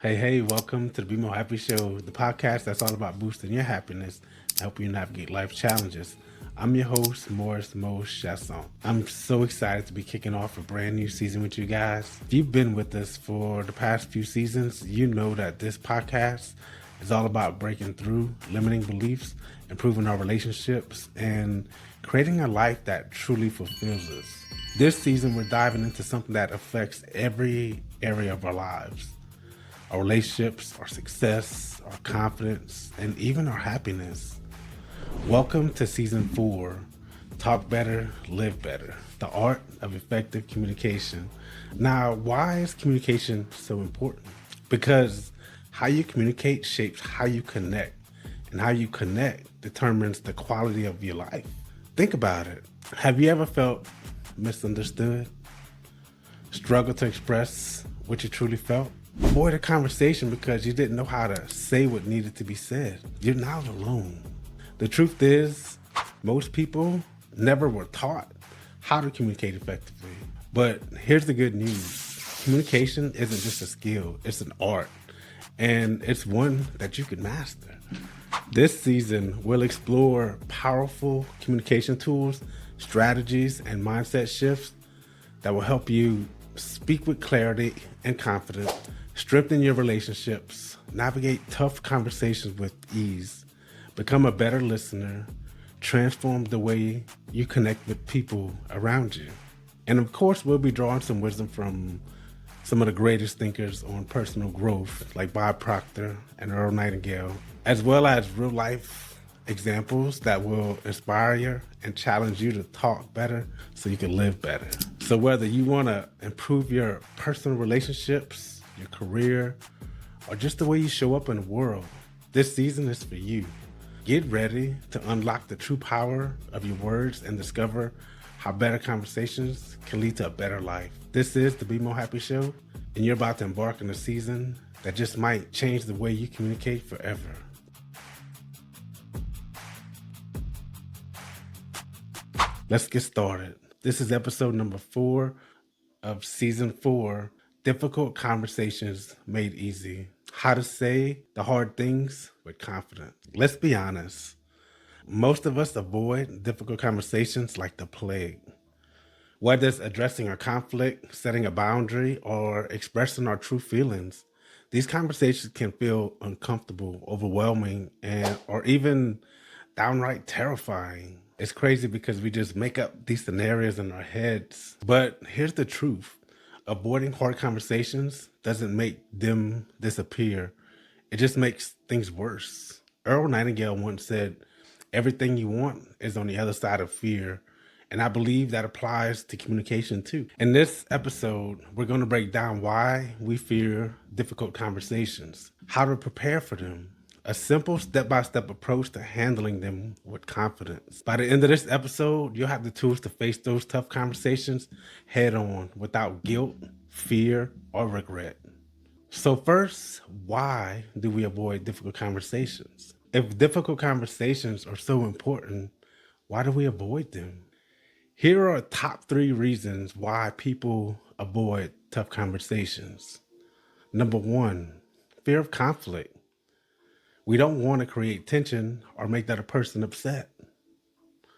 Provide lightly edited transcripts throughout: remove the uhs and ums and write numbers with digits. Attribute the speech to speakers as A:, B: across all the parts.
A: Hey, welcome to the Be More Happy Show, the podcast that's all about boosting your happiness and helping you navigate life challenges. I'm your host, Morris Mo Chaisson. I'm so excited to be kicking off a brand new season with you guys. If you've been with us for the past few seasons, you know that this podcast is all about breaking through limiting beliefs, improving our relationships, and creating a life that truly fulfills us. This season, we're diving into something that affects every area of our lives: our relationships, our success, our confidence, and even our happiness. Welcome to season 4, Talk Better, Live Better, the art of effective communication. Now, why is communication so important? Because how you communicate shapes how you connect, and how you connect determines the quality of your life. Think about it. Have you ever felt misunderstood? Struggled to express what you truly felt? Avoid a conversation because you didn't know how to say what needed to be said. You're not alone. The truth is, most people never were taught how to communicate effectively. But here's the good news. Communication isn't just a skill, it's an art. And it's one that you can master. This season, we'll explore powerful communication tools, strategies, and mindset shifts that will help you speak with clarity and confidence, strengthen your relationships, navigate tough conversations with ease, become a better listener, transform the way you connect with people around you. And of course, we'll be drawing some wisdom from some of the greatest thinkers on personal growth, like Proctor and Earl Nightingale, as well as real life examples that will inspire you and challenge you to talk better so you can live better. So whether you want to improve your personal relationships, your career, or just the way you show up in the world, this season is for you. Get ready to unlock the true power of your words and discover how better conversations can lead to a better life. This is the Be More Happy Show, and you're about to embark on a season that just might change the way you communicate forever. Let's get started. This is episode number 4 of season 4, Difficult Conversations Made Easy. How to say the hard things with confidence. Let's be honest. Most of us avoid difficult conversations like the plague. Whether it's addressing a conflict, setting a boundary, or expressing our true feelings, these conversations can feel uncomfortable, overwhelming, or even downright terrifying. It's crazy because we just make up these scenarios in our heads. But here's the truth. Avoiding hard conversations doesn't make them disappear. It just makes things worse. Earl Nightingale once said, "Everything you want is on the other side of fear." And I believe that applies to communication too. In this episode, we're going to break down why we fear difficult conversations, how to prepare for them, a simple step-by-step approach to handling them with confidence. By the end of this episode, you'll have the tools to face those tough conversations head on without guilt, fear, or regret. So first, why do we avoid difficult conversations? If difficult conversations are so important, why do we avoid them? Here are top 3 reasons why people avoid tough conversations. Number 1, fear of conflict. We don't want to create tension or make that a person upset.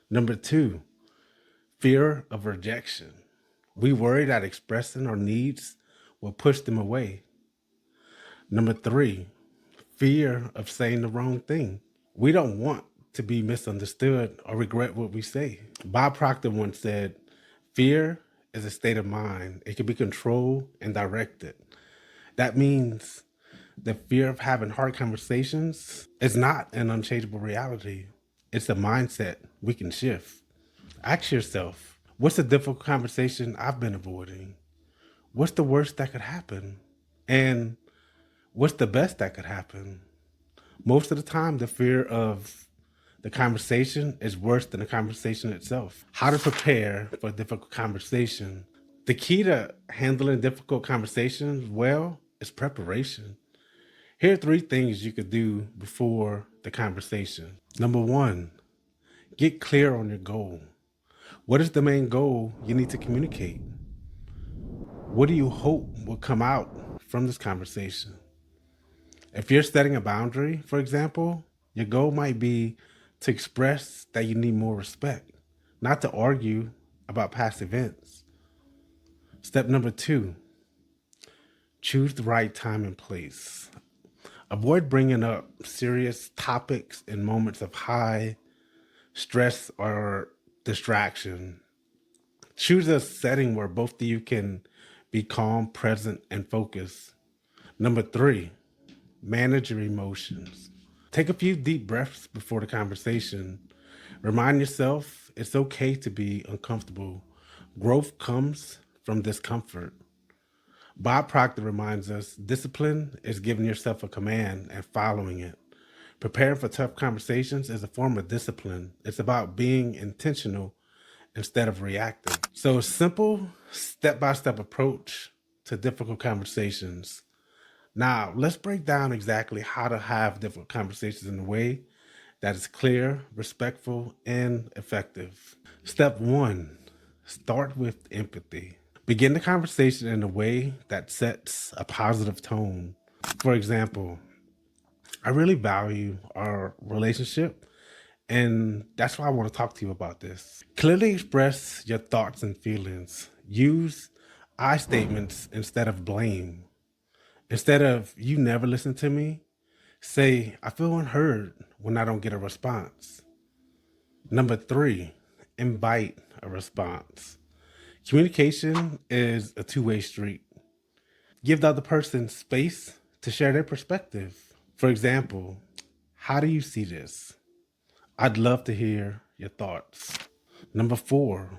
A: Number 2, fear of rejection. We worry that expressing our needs will push them away. Number 3, fear of saying the wrong thing. We don't want to be misunderstood or regret what we say. Bob Proctor once said, "Fear is a state of mind. It can be controlled and directed." That means the fear of having hard conversations is not an unchangeable reality. It's a mindset we can shift. Ask yourself, what's a difficult conversation I've been avoiding? What's the worst that could happen? And what's the best that could happen? Most of the time, the fear of the conversation is worse than the conversation itself. How to prepare for a difficult conversation. The key to handling difficult conversations well is preparation. Here are 3 things you could do before the conversation. Number 1, get clear on your goal. What is the main goal you need to communicate? What do you hope will come out from this conversation? If you're setting a boundary, for example, your goal might be to express that you need more respect, not to argue about past events. Step number 2, choose the right time and place. Avoid bringing up serious topics in moments of high stress or distraction. Choose a setting where both of you can be calm, present, and focused. Number 3, manage your emotions. Take a few deep breaths before the conversation. Remind yourself it's okay to be uncomfortable. Growth comes from discomfort. Bob Proctor reminds us discipline is giving yourself a command and following it. Preparing for tough conversations is a form of discipline. It's about being intentional instead of reactive. So, a simple step by step approach to difficult conversations. Now, let's break down exactly how to have difficult conversations in a way that is clear, respectful, and effective. Step 1, start with empathy. Begin the conversation in a way that sets a positive tone. For example, I really value our relationship, and that's why I want to talk to you about this. Clearly express your thoughts and feelings. Use I statements instead of blame. Instead of you never listen to me, say I feel unheard when I don't get a response. Number 3, invite a response. Communication is a two-way street. Give the other person space to share their perspective. For example, how do you see this? I'd love to hear your thoughts. Number 4,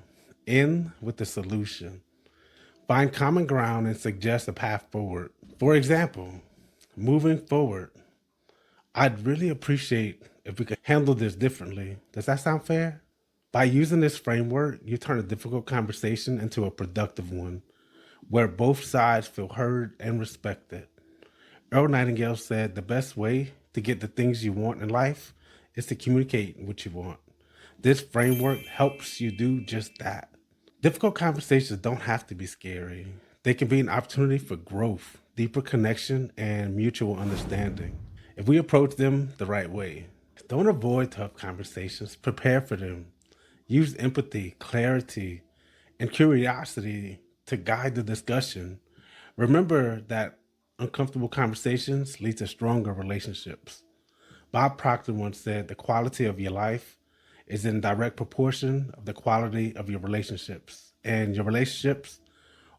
A: end with the solution. Find common ground and suggest a path forward. For example, moving forward, I'd really appreciate if we could handle this differently. Does that sound fair? By using this framework, you turn a difficult conversation into a productive one where both sides feel heard and respected. Earl Nightingale said the best way to get the things you want in life is to communicate what you want. This framework helps you do just that. Difficult conversations don't have to be scary. They can be an opportunity for growth, deeper connection, and mutual understanding if we approach them the right way. Don't avoid tough conversations, prepare for them. Use empathy, clarity, and curiosity to guide the discussion. Remember that uncomfortable conversations lead to stronger relationships. Bob Proctor once said, the quality of your life is in direct proportion of the quality of your relationships. And your relationships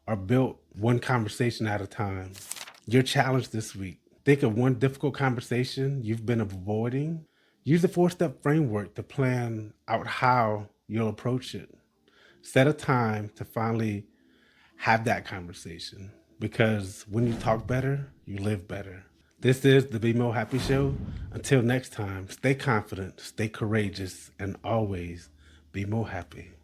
A: are built one conversation at a time. Your challenge this week. Think of one difficult conversation you've been avoiding. Use the 4-step framework to plan out how you'll approach it. Set a time to finally have that conversation because when you talk better, you live better. This is the Be More Happy Show. Until next time, stay confident, stay courageous, and always be more happy.